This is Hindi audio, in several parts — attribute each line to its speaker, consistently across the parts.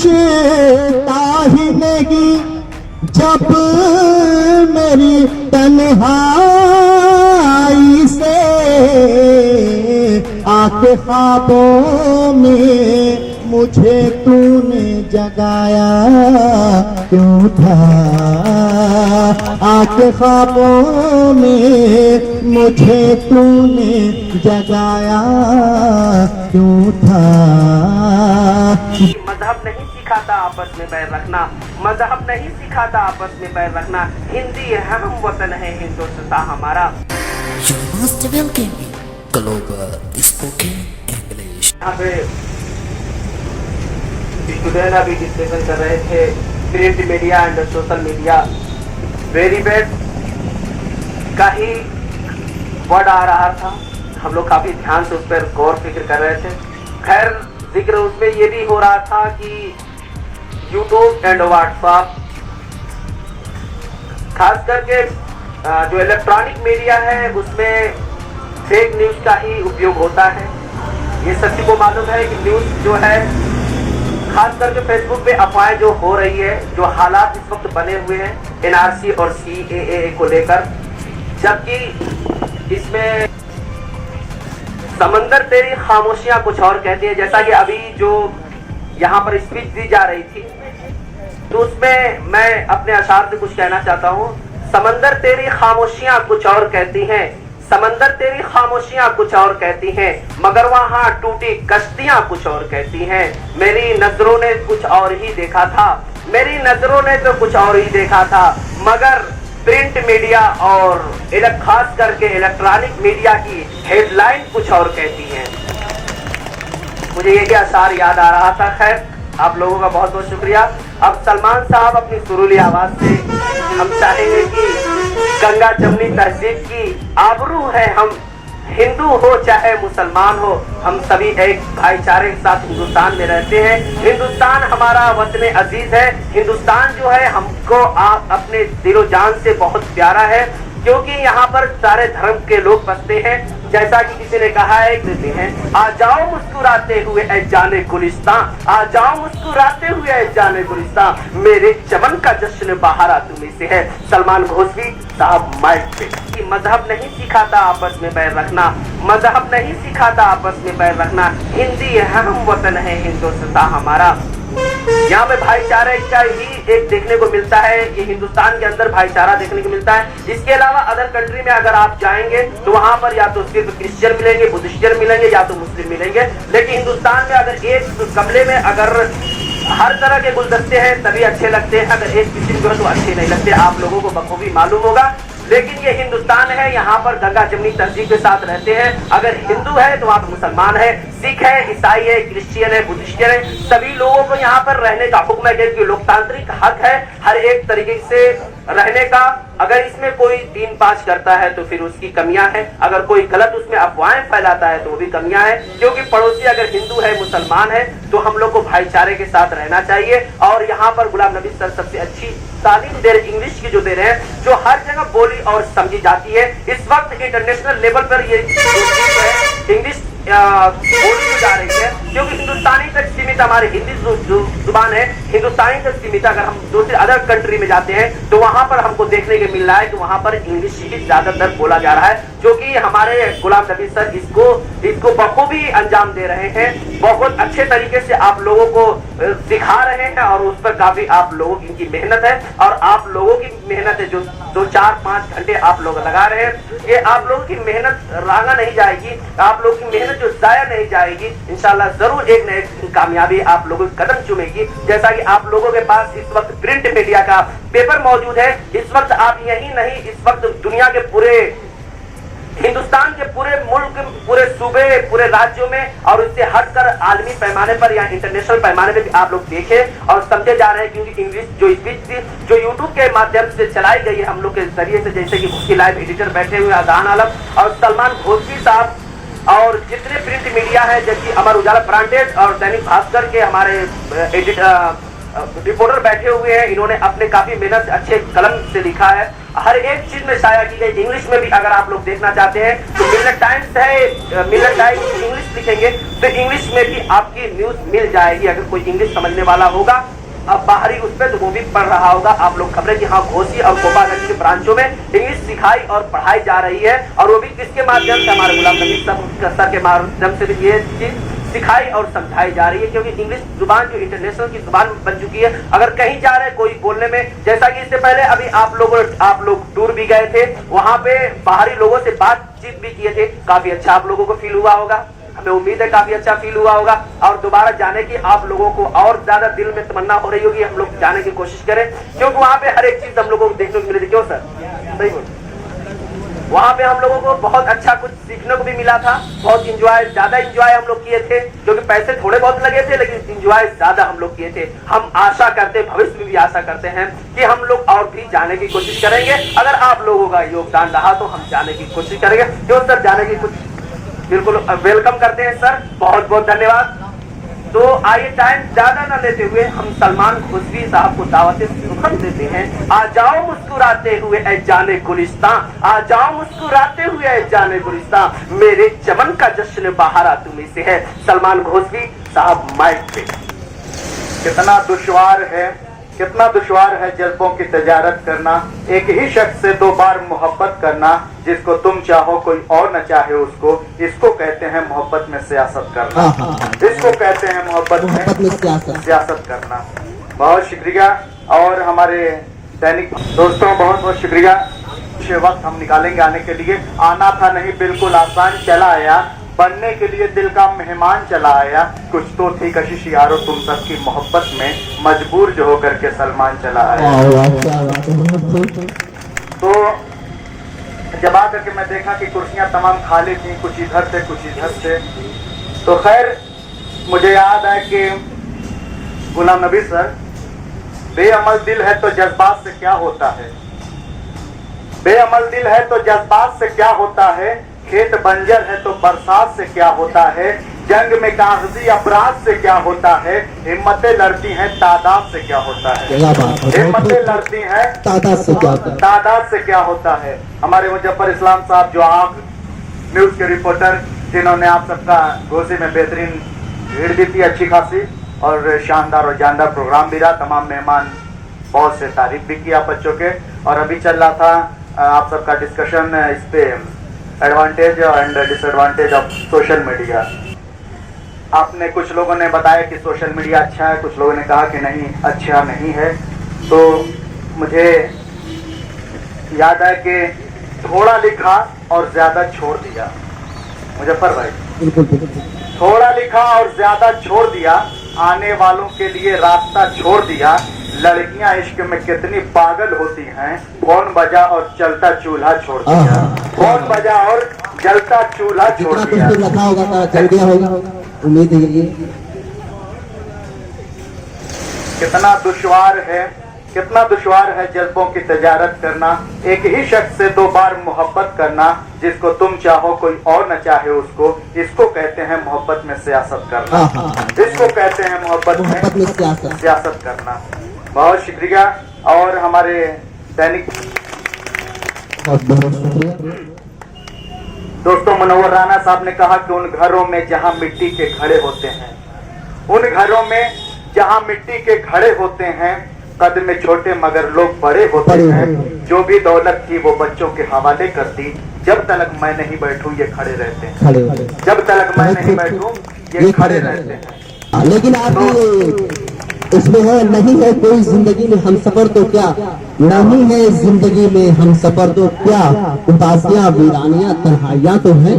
Speaker 1: पूछता ही नहीं जब मेरी तन्हाई से आके ख्वाबों में मुझे तूने जगाया क्यों था, आके ख्वाबों में मुझे तूने जगाया क्यों था।
Speaker 2: मजहब नहीं सिखाता आपस में बैर रखना, मजहब नहीं सिखाता आपस में बैर रखना, हिंदी है हम वतन है हिंदुस्तान हमारा।
Speaker 3: You must welcome Global Spoken English।
Speaker 2: यहाँ पे स्टूडेंट अभी डिस्कशन कर रहे थे print media and social media very bad का ही वर्ड आ रहा था। हम लोग काफी ध्यान से उस पर गौर फिक्र कर रहे थे। खैर जिक्र उसमें ये भी हो रहा था कि यूट्यूब एंड व्हाट्सएप खास करके जो इलेक्ट्रॉनिक मीडिया है उसमें फेक न्यूज का ही उपयोग होता है। ये सभी को मालूम है कि न्यूज जो है खास करके फेसबुक पे अफवाहें जो हो रही है, जो हालात इस वक्त बने हुए हैं एनआरसी और सीएए को लेकर, जबकि इसमें समंदर तेरी खामोशियां कुछ और कहती है। जैसा कि अभी जो यहाँ पर स्पीच दी जा रही थी तो उसमें मैं अपने अशार से कुछ कहना चाहता हूँ। समंदर तेरी खामोशियां कुछ और कहती हैं, समंदर तेरी खामोशियां कुछ और कहती हैं, मगर वहां टूटी कश्तियां कुछ और कहती हैं। मेरी नजरों ने कुछ और ही देखा था, मेरी नजरों ने तो कुछ और ही देखा था, मगर प्रिंट मीडिया और खास करके इलेक्ट्रॉनिक मीडिया की हेडलाइन कुछ और कहती हैं। मुझे ये अशार याद आ रहा था। खैर आप लोगों का बहुत बहुत शुक्रिया। अब सलमान साहब अपनी सुरीली आवाज से हम चाहेंगे कि गंगा जमनी तहजीब की आबरू है, हम हिंदू हो चाहे मुसलमान हो, हम सभी एक भाईचारे के साथ हिंदुस्तान में रहते हैं। हिंदुस्तान हमारा वतन अजीज है। हिंदुस्तान जो है हमको अपने दिलो जान से बहुत प्यारा है, क्योंकि यहाँ पर सारे धर्म के लोग बसते हैं। जैसा कि किसी ने कहा है कहते हैं, आ जाओ मुस्कुराते हुए ऐ जाने गुलिस्तान, आ जाओ मुस्कुराते हुए ऐ जाने गुलिस्तान, मेरे चमन का जश्न बहारा तुम्हें से है। सलमान घोषवी साहब माइक पे। मजहब नहीं सिखाता आपस में बैर रखना, मजहब नहीं सिखाता आपस में बैर रखना, हिंदी है हम वतन है हिंदुस्तान हमारा। यहाँ पे भाईचारे का ही एक देखने को मिलता है, ये हिंदुस्तान के अंदर भाईचारा देखने को मिलता है। इसके अलावा अदर कंट्री में अगर आप जाएंगे तो वहाँ पर या तो सिर्फ क्रिश्चियन मिलेंगे, बुद्धिस्टियन मिलेंगे, या तो मुस्लिम मिलेंगे। लेकिन हिंदुस्तान में अगर एक गमले में अगर हर तरह के गुलदस्ते हैं तभी अच्छे लगते हैं, अगर एक किस्म के तो अच्छे नहीं लगते। आप लोगों को बखूबी मालूम होगा। लेकिन ये हिंदुस्तान है, यहाँ पर गंगा जमनी तहजीब के साथ रहते हैं। अगर हिंदू है तो वहाँ पर मुसलमान है, सिख है, ईसाई है, क्रिश्चियन है, बुद्धिस्टियन है, सभी लोगों को यहाँ पर रहने का हुक्म है, क्योंकि लोकतांत्रिक हक है हर एक तरीके से रहने का। अगर इसमें कोई 3-5 करता है तो फिर उसकी कमियां हैं, अगर कोई गलत उसमें अफवाहें फैलाता है तो वो भी कमियां हैं। क्योंकि पड़ोसी अगर हिंदू है, मुसलमान है, तो हम लोग को भाईचारे के साथ रहना चाहिए। और यहाँ पर गुलाम नबी सर सबसे अच्छी तालीम दे रहे, इंग्लिश की जो दे रहे हैं, जो हर जगह बोली और समझी जाती है। इस वक्त इंटरनेशनल लेवल पर ये इंग्लिश बोली जा रही है, क्योंकि हिंदुस्तानी तक सीमित हमारी हिंदी जो जुबान है हिंदुस्तानी तक सीमित। अगर हम दूसरे अदर कंट्री में जाते हैं तो वहां पर हमको देखने को मिल रहा है कि वहां पर इंग्लिश ही ज्यादातर बोला जा रहा है, जो कि हमारे गुलाम नबी सर इसको बखूबी अंजाम दे रहे हैं। बहुत अच्छे तरीके से आप लोगों को सिखा रहे हैं और उस पर काफी आप लोगों की इनकी मेहनत है, और आप लोगों की मेहनत है जो 2-4-5 घंटे आप लोग लगा रहे हैं। ये आप लोगों की मेहनत रांगा नहीं जाएगी, आप लोगों की मेहनत जो जाया नहीं जाएगी। इंशाल्लाह जरूर एक न एक कामयाबी आप लोगों की कदम चूमेगी। जैसा कि आप लोगों के पास इस वक्त प्रिंट मीडिया का पेपर मौजूद है, इस वक्त आप यही नहीं, इस वक्त दुनिया के पूरे हिंदुस्तान के पूरे मुल्क, पूरे सूबे, पूरे राज्यों में और उससे हटकर आलमी पैमाने पर या इंटरनेशनल पैमाने पर भी आप लोग देखे और समझे जा रहे हैं। क्योंकि इंग्लिश जो स्पीच थी जो यूट्यूब के माध्यम से चलाई गई है हम लोग के जरिए से, जैसे कि उसकी लाइव एडिटर बैठे हुए अजान आलम और सलमान घोषवी साहब, और जितने प्रिंट मीडिया है जैसे अमर उजाला ब्रांडेड और दैनिक भास्कर के हमारे रिपोर्टर बैठे हुए हैं, इन्होंने अपने काफी मेहनत से अच्छे कलम से लिखा है, हर एक चीज में शाया की गई। इंग्लिश में भी अगर आप लोग देखना चाहते हैं तो मिलत टाइम्स है, मिलत टाइम्स इंग्लिश लिखेंगे तो इंग्लिश में भी आपकी न्यूज मिल जाएगी। अगर कोई इंग्लिश समझने वाला होगा अब बाहरी उस पर, तो वो भी पढ़ रहा होगा। आप लोग खबरें कि हाँ घोसी और गोपागंज के ब्रांचों में इंग्लिश सिखाई और पढ़ाई जा रही है, और वो भी किसके माध्यम से, हमारे गुलाम नबी सर के माध्यम से भी ये चीज सिखाई और समझाई जा रही है। क्योंकि इंग्लिश जुबान जो इंटरनेशनल की जुबान बन चुकी है, अगर कहीं जा रहे कोई बोलने में, जैसा कि इससे पहले अभी आप लोग टूर भी गए थे, वहां पे बाहरी लोगों से बातचीत भी किए थे, काफी अच्छा आप लोगों को फील हुआ होगा, हमें उम्मीद है काफी अच्छा फील हुआ होगा। और दोबारा जाने की आप लोगों को और ज्यादा दिल में तमन्ना हो रही होगी, हम लोग जाने की कोशिश करें, क्योंकि वहां पे हर एक चीज हम लोगों को देखने को मिली थी। क्यों सर? सही बोल। वहां पे हम लोगों को बहुत अच्छा कुछ सीखने को भी मिला था, बहुत ज्यादा इंजॉय हम लोग किए थे, क्योंकि पैसे थोड़े बहुत लगे थे लेकिन इंजॉय ज्यादा हम लोग किए थे। हम आशा करते, भविष्य में भी आशा करते हैं कि हम लोग और भी जाने की कोशिश करेंगे। अगर आप लोगों का योगदान रहा तो हम जाने की कोशिश करेंगे। क्यों सर? जाने की कुछ बिल्कुल वेलकम करते हैं सर, बहुत बहुत धन्यवाद। तो आइए टाइम ज्यादा न लेते हुए हम सलमान खुशवी साहब को दावत सुखम देते हैं। आ जाओ मुस्कुराते हुए ऐ जाने गुलिस्तान, आ जाओ मुस्कुराते हुए ऐ जाने गुलिस्तान, मेरे चमन का जश्न बहारा तुम्हीं से है। सलमान खुशवी साहब माइक पे।
Speaker 4: कितना दुश्वार है जज्बों की तजारत करना, एक ही शख्स से 2 बार मोहब्बत करना, जिसको तुम चाहो कोई और न चाहे उसको, इसको कहते हैं मोहब्बत में सियासत करना, इसको कहते हैं मोहब्बत में सियासत करना। बहुत शुक्रिया। और हमारे दैनिक दोस्तों बहुत बहुत शुक्रिया, वक्त हम निकालेंगे आने के लिए। आना था नहीं बिल्कुल आसान चला आया, बनने के लिए दिल का मेहमान चला आया, कुछ तो थी कशिश यारो तुम सबकी मोहब्बत में, मजबूर जो होकर के सलमान चला आया। तो जब आकर के मैं देखा कि कुर्सियां तमाम खाली थी, कुछ इधर से कुछ इधर से, तो खैर मुझे याद है कि गुलाम नबी सर, बेअमल दिल है तो जज्बात से क्या होता है, बेअमल दिल है तो जज्बात से क्या होता है, खेत बंजर है तो बरसात से क्या होता है, जंग में कागजी अपराध से क्या होता है, हिम्मतें लड़ती हैं तादाद से क्या होता है, हिम्मतें लड़ती हैं तादाद से क्या होता है। हमारे मुजफ्फर इस्लाम साहब जो आग न्यूज के रिपोर्टर, जिन्होंने आप सबका घोसी में बेहतरीन भीड़ भी थी अच्छी खासी, और शानदार और जानदार प्रोग्राम भी रहा, तमाम मेहमान बहुत से तारीफ भी किया बच्चों के। और अभी चल रहा था आप सबका डिस्कशन इस पे advantage and disadvantage of social media. आपने कुछ लोगों ने बताया कि सोशल मीडिया अच्छा है, कुछ लोगों ने कहा कि नहीं अच्छा नहीं है। तो मुझे याद है कि थोड़ा लिखा और ज्यादा छोड़ दिया, मुजफ्फर भाई, थोड़ा लिखा और ज्यादा छोड़ दिया, आने वालों के लिए रास्ता छोड़ दिया, लड़कियां इश्क में कितनी पागल होती हैं, कौन बजा और चलता चूल्हा छोड़ दिया, कौन बजा और जलता चूल्हा छोड़ दिया।
Speaker 1: रखा होगा चल गया होगा, उम्मीद है ये।
Speaker 4: कितना दुश्वार है जज्बों की तजारत करना, एक ही शख्स से 2 बार मोहब्बत करना, जिसको तुम चाहो कोई और न चाहे उसको, इसको कहते हैं मोहब्बत में सियासत करना, इसको कहते हैं मोहब्बत में सियासत करना। बहुत शुक्रिया। और हमारे दैनिक दोस्तों मुनव्वर राना साहब ने कहा कि उन घरों में जहां मिट्टी के घड़े होते हैं, उन घरों में जहां मिट्टी के घड़े होते हैं, कद में छोटे मगर लोग बड़े होते हैं, जो भी दौलत थी वो बच्चों के हवाले कर दी, जब तक मैं नहीं बैठूं ये खड़े रहते हैं, जब तक मैं नहीं बैठूं ये खड़े रहते हैं।
Speaker 1: लेकिन आप इसमें है नहीं है कोई जिंदगी में हम सफर तो क्या, नहीं है जिंदगी में हम सफर तो क्या, उदासियां वीरानियां तन्हाइयां तो हैं।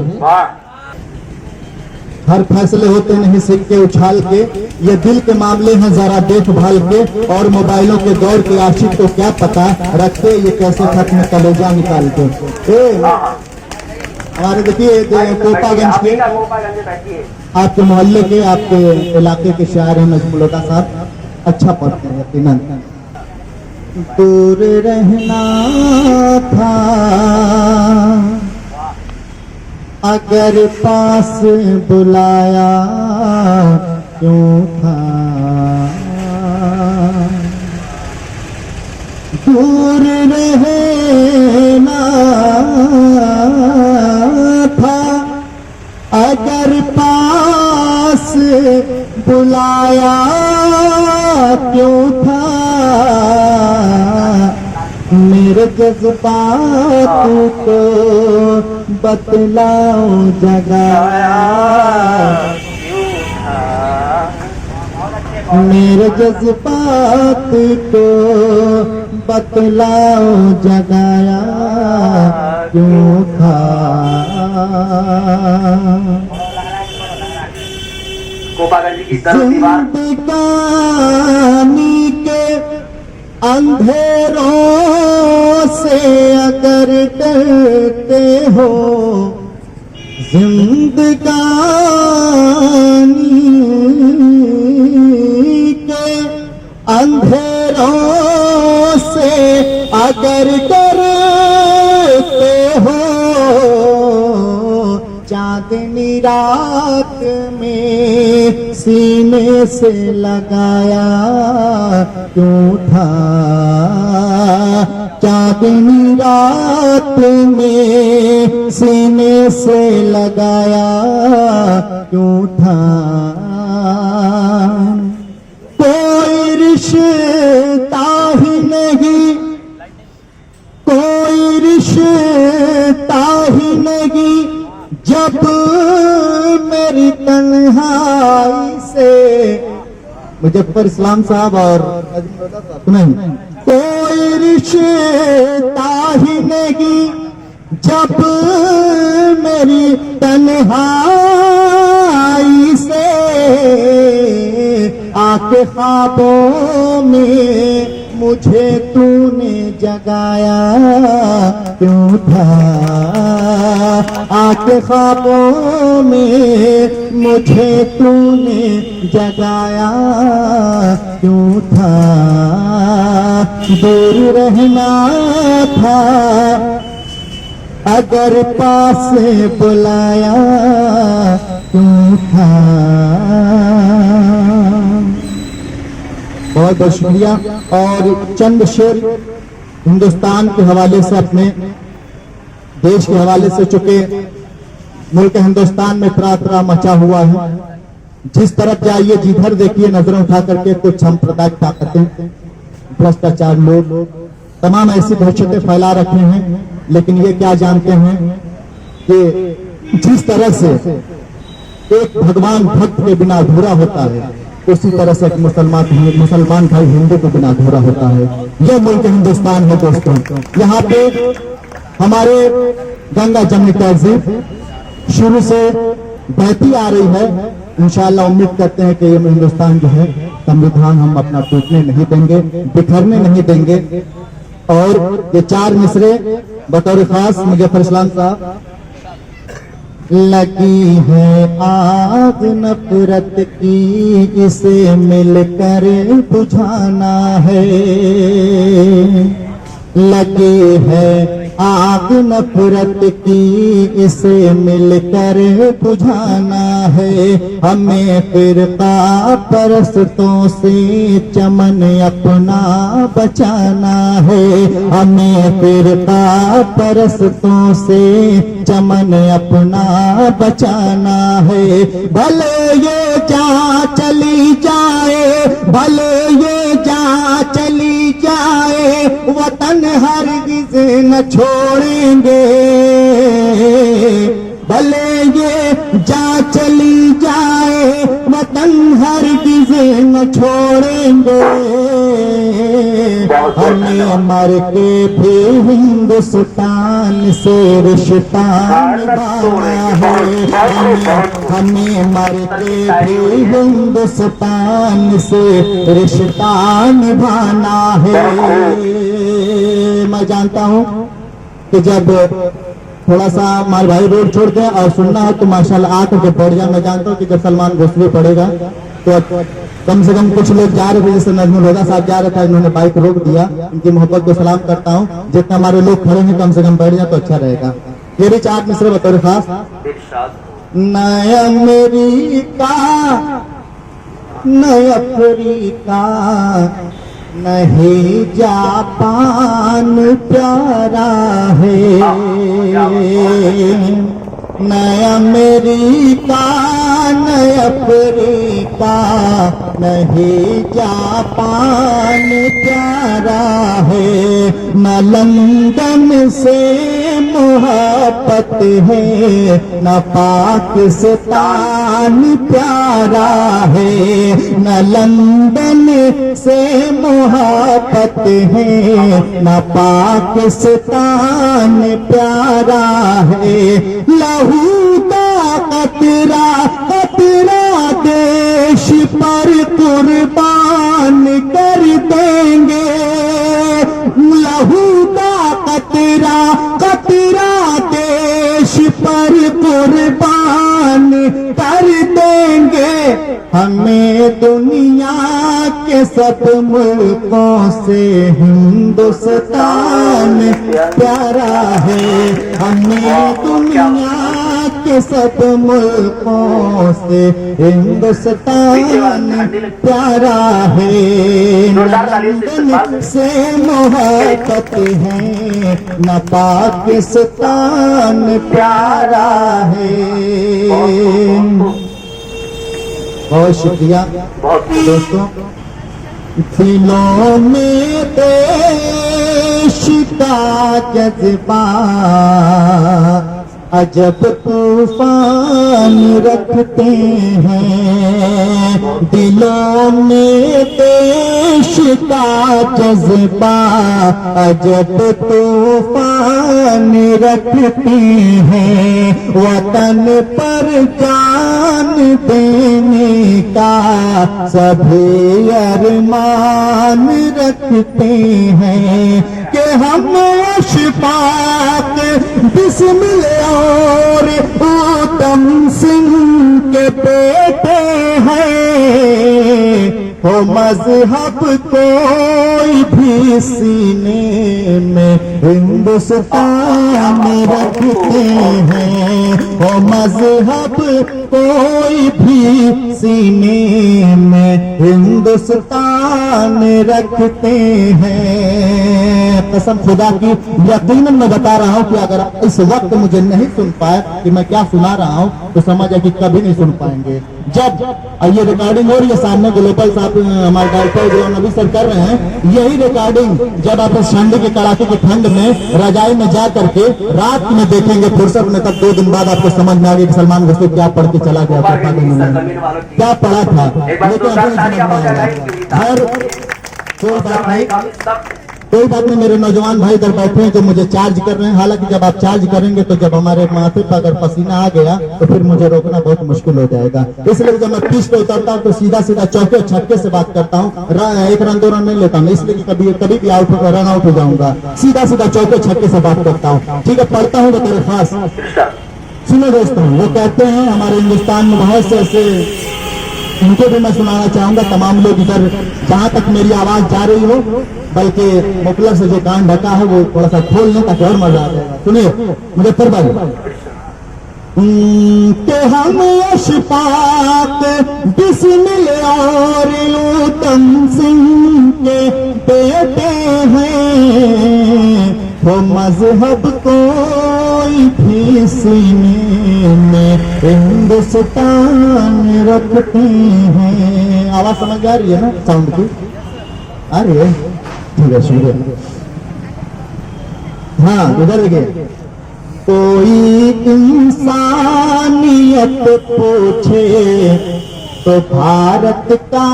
Speaker 1: हर फैसले होते नहीं सिक्के उछाल के, ये दिल के मामले हैं जरा देखभाल के, और मोबाइलों के दौर के आशिक को क्या पता रखते ये कैसे खत में कलेजा निकाल के। हमारे देखिए कोपागंज के आपके मोहल्ले के आपके इलाके के शायर हैं नजमुल्लाह साहब, अच्छा पढ़ते हैं यकीनन। दूर रहना था अगर पास बुलाया क्यों था, जगाया क्यों था, मेरे जज्बात को बतलाओ जगाया
Speaker 2: क्यों था,
Speaker 1: मेरे जज्बात को बतलाओ जगाया क्यों था।
Speaker 2: गोपागंज की दर्द दीवार
Speaker 1: जिंदगानी के अंधेरों से अगर डरते हो, जिंदगानी के अंधेरों से अगर डरते हो, चांदनी रात में सीने से लगाया क्यों था, चांदनी रात में सीने से लगाया क्यों था। कोई रिश्ता ही नहीं, कोई रिश्ता ही नहीं, जब मेरी तन्हाई से, मुजफ्फर इस्लाम साहब और नहीं, कोई रिश्ता ही नहीं, जब मेरी तन्हाई से आके ख्वाबों में मुझे तूने जगाया क्यों था, आके ख्वाबों में मुझे तूने जगाया क्यों था। दूर रहना था अगर पास बुलाया क्यों था। बहुत बहुत शुक्रिया। और चंद शेर हिंदुस्तान के हवाले से, अपने देश के हवाले से, चूंकि मुल्क हिंदुस्तान में त्रात्रा मचा हुआ है, जिस तरफ जाइए जिधर देखिए नजरें उठा करके कुछ सांप्रदायिक ताकतें, भ्रष्टाचार लोग तमाम ऐसी दहशतें फैला रखे हैं। लेकिन ये क्या जानते हैं कि जिस तरह से एक भगवान भक्त के बिना अधूरा होता है, उसी तरह से एक मुसलमान भाई हिंदू के बिना अधूरा होता है। यह मुल्क हिंदुस्तान है दोस्तों। यहाँ पे हमारे गंगा जमनी तहजीब शुरू से बहती आ रही है। इंशाअल्लाह उम्मीद करते हैं कि ये हिंदुस्तान जो है, संविधान हम अपना टूटने नहीं देंगे, बिखरने नहीं देंगे। और ये चार मिसरे बतौर खास मुजफ्फर इस्लाम साहब। लगी है आग नफरत की, इसे मिलकर बुझाना है। लगी है आग नफरत की, इसे मिलकर बुझाना है। हमें फिरका परस्तों से चमन अपना बचाना है। हमें फिरका परस्तों से चमन अपना बचाना है। भले ये जा चली जाए, भले ये जा चली जाए, वतन हरगिज़ न छोड़ेंगे। भले ये जा चली जाए, वतन हरगिज़ न छोड़ेंगे। हमें मर के भी हिंदुस्तान से रिश्ता निभाना है। हमें मर के भी हिंदुस्तान से रिश्ता निभाना है। मैं जानता हूँ कि जब थोड़ा सा हमारे भाई रोड छोड़ दे और सुनना हो तो माशाल्लाह आकर के पढ़ जाए। मैं जानता हूँ कि जब सलमान घोसले पड़ेगा तो कम से कम कुछ लोग जा रहे थे, जैसे नजमुल हुदा साहब जा रहे थे, इन्होंने बाइक रोक दिया। इनकी मोहब्बत को सलाम करता हूँ। जितना हमारे लोग खड़े हैं कम से कम बैठ जाए तो अच्छा रहेगा। ये भी चार मिसरे बतौर खास। नया अमेरिका नया अफ्रीका नहीं जापान प्यारा है। नया अमेरिका न अफ्रीका नहीं जापान प्यारा है, न लंदन से मोहब्बत है, न पाकिस्तान प्यारा है, न लंदन से मोहब्बत है, न पाकिस्तान प्यारा है। लहू का कतरा कतरा देश पर कुर्बान कर देंगे, लहू का कतरा कतरा देश पर कुर्बान कर देंगे। हमें दुनिया के सब मुल्कों से हिंदुस्तान प्यारा है, हमें दुनिया के सब मुल्कों से हिंदुस्तान प्यारा है। लंदन से मोहब्बत है, न पाकिस्तान प्यारा है। बहुत शुक्रिया दोस्तों। दिलों में देश का जज्बा अजब तूफान रखते हैं, दिलों में देश का जज्बा अजब तूफान रखते हैं। वतन पर जान देने का सभी अरमान रखते हैं कि हम अशफाक बिस्मिल्लाह और उत्तम सिंह के बेटे हैं। हो मजहब कोई भी सीने में हिंदुस्तान रखते हैं, हो मजहब कोई भी सीने में हिंदुस्तान रखते हैं। कसम खुदा की यकीनन मैं बता रहा हूँ कि अगर आप इस वक्त मुझे नहीं सुन पाए कि मैं क्या सुना रहा हूँ तो समझ कि कभी नहीं सुन पाएंगे। जब ये रिकॉर्डिंग हो रही है सामने ग्लोबल साहब हमारे डायरेक्टर जो नबी सर कर रहे हैं, यही रिकॉर्डिंग जब आप ठंड के कड़ाके के ठंड में रजाई में जा करके रात में देखेंगे फुर्सत में, तब 2 दिन बाद आपको समझ में आ गया कि सलमान रुश्दी क्या पढ़ के चला गया, क्या पढ़ा था। कोई बात नहीं, मेरे नौजवान भाई इधर बैठे हैं जो मुझे चार्ज कर रहे हैं। हालांकि जब आप चार्ज करेंगे तो जब हमारे माथे पर अगर पसीना आ गया तो फिर मुझे रोकना बहुत मुश्किल हो जाएगा। इसलिए जब मैं पिच पे उतरता हूँ तो सीधा सीधा चौके छक्के से बात करता हूँ, 1 रन 2 रन नहीं लेता मैं, इसलिए कभी भी रन आउट हो जाऊंगा। सीधा सीधा चौके छक्के से बात करता हूँ। ठीक है, पढ़ता हूँ बता खास। सुनो दोस्तों, वो कहते हैं हमारे हिंदुस्तान में बहुत से ऐसे, इनको भी मैं सुनाना चाहूंगा। तमाम लोग इधर जहां तक मेरी आवाज जा रही हो, बल्कि मुखलर से जो कान ढका है वो थोड़ा सा खोल लें ताकि और मजा आ जाएगा। सुनिए मुजफ्फरभाई के हम अशफाक बिस्मिल्लाह और उत्तम सिंह के बेटे हैं। वो मजहब कोई भी सीने में हिंदुस्तान रखते हैं। आवाज समझ आ रही है ना, साउंड की आ रही है? ठीक है, सुनिए। हाँ, उधर देखिए। कोई इंसानियत पूछे तो भारत का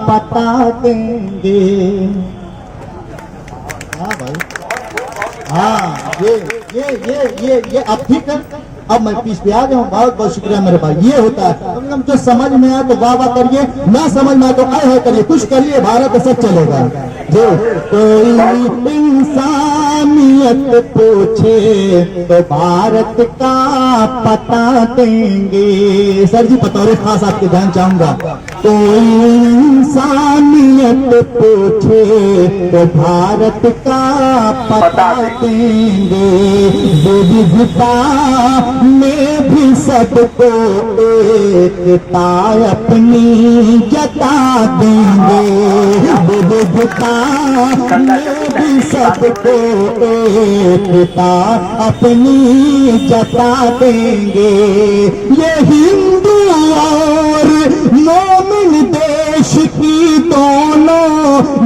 Speaker 1: पता देंगे। हाँ भाई, हाँ ये अब ठीक है। अब मैं पीछ पे आ गया हूँ। बहुत बहुत शुक्रिया मेरे भाई। ये होता है मतलब जो समझ में आए तो वाह वाह करिए, ना समझ में आए तो आए करिए, कुछ करिए, भारत सब चलेगा। जो कोई इंसानियत पूछे तो भारत का पता देंगे। सर जी बतौर खास आपके ध्यान चाहूंगा। कोई इंसानियत पूछे तो भारत का पता देंगे। विविधता में भी सबको एकता अपनी जता देंगे। विविधता में भी सबको एकता अपनी जता देंगे। ये हिंदू और मोमिन देश की दोनों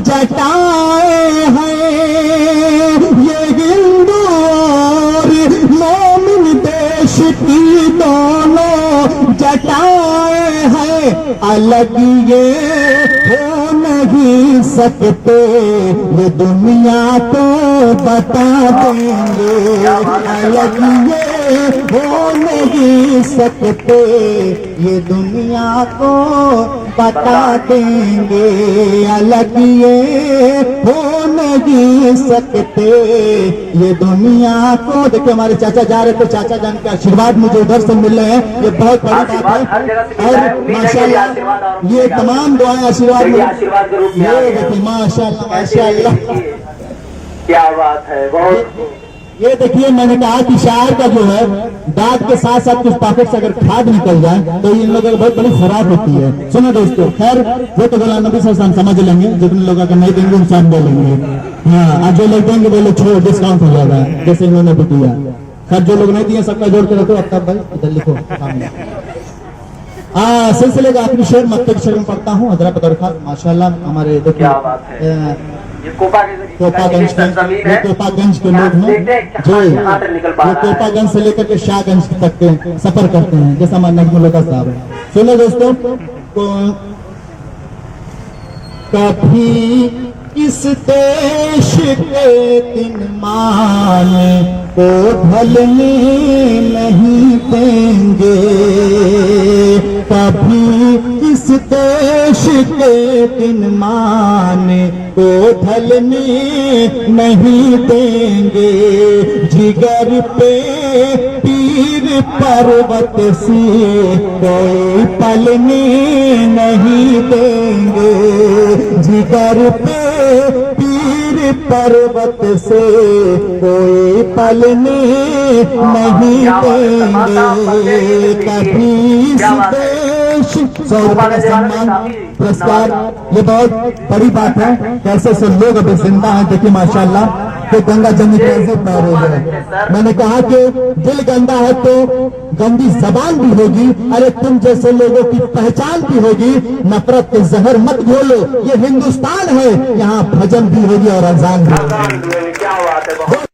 Speaker 1: जटाएं हैं। ये हिंदू और मोमिन देश की दोनों जटाएं हैं। अलग ये हो नहीं सकते, ये दुनिया को बता देंगे। अलग ये हो नहीं सकते, ये दुनिया को बता देंगे। अलग ये हो नहीं सकते, ये दुनिया को। देखिए हमारे चाचा जा रहे थे, चाचा जान के आशीर्वाद मुझे उधर से मिल रहे हैं, ये बहुत बड़ी बात है। और माशाल्लाह ये तमाम दुआएं आशीर्वाद
Speaker 2: आशीर्वाद के रूप में
Speaker 1: ये देखिए माशाल्लाह माशाल्लाह।
Speaker 2: क्या बात है, बहुत।
Speaker 1: ये देखिए मैंने कहा कि शायर का जो है दांत के साथ साथ कुछ पॉकेट से अगर खाद निकल जाए तो इन लोगों को बहुत बड़ी खुराक होती है। सुनो दोस्तों, खैर वो तो गुलाम नबी सल्लल्लाहु अलैहि वसल्लम समझ लेंगे, जितने लोग अगर नहीं देंगे उनसे हम दे लेंगे। हाँ, आज जो लोग देंगे वो लोग छोड़ो, डिस्काउंट हो जाएगा जैसे इन्होंने भी दिया। खैर जो लोग नहीं दिए सबका जोड़ के रखो। अब तक भाई इधर लिखो सामने। सिलसिले का आखिरी शेर मक्के के शेर में पढ़ता हूँ। हजरत बदरखा माशाल्लाह हमारे देखिए कोपागंज के लोग हैं जो ये कोपागंज से लेकर के शाहगंज तक के सफर करते हैं, जैसा हमारे नजमुल्लाह साहब है। सुनो दोस्तों, कभी इस देश के दिन मान को ढलने नहीं देंगे। कभी इस देश के दिन मान को ढलने नहीं देंगे। जिगर पे पीर पर्वत से कोई पलने नहीं देंगे। जिगर पे पीर पर्वत से कोई पलने नहीं देंगे। कभी देश 100 रुपये का सम्मान पुरस्कार, ये बहुत बड़ी बात है। कैसे से लोग अभी जिंदा हैं, देखिए माशाल्लाह कि गंगा जमुनी तहजीब में रोज है। मैंने कहा कि दिल गंदा है तो गंदी जबान भी होगी। अरे तुम जैसे लोगों की पहचान भी होगी। नफरत के जहर मत घोलो, ये हिंदुस्तान है, यहाँ भजन भी होगी और अजान भी होगी।
Speaker 2: क्या बात है।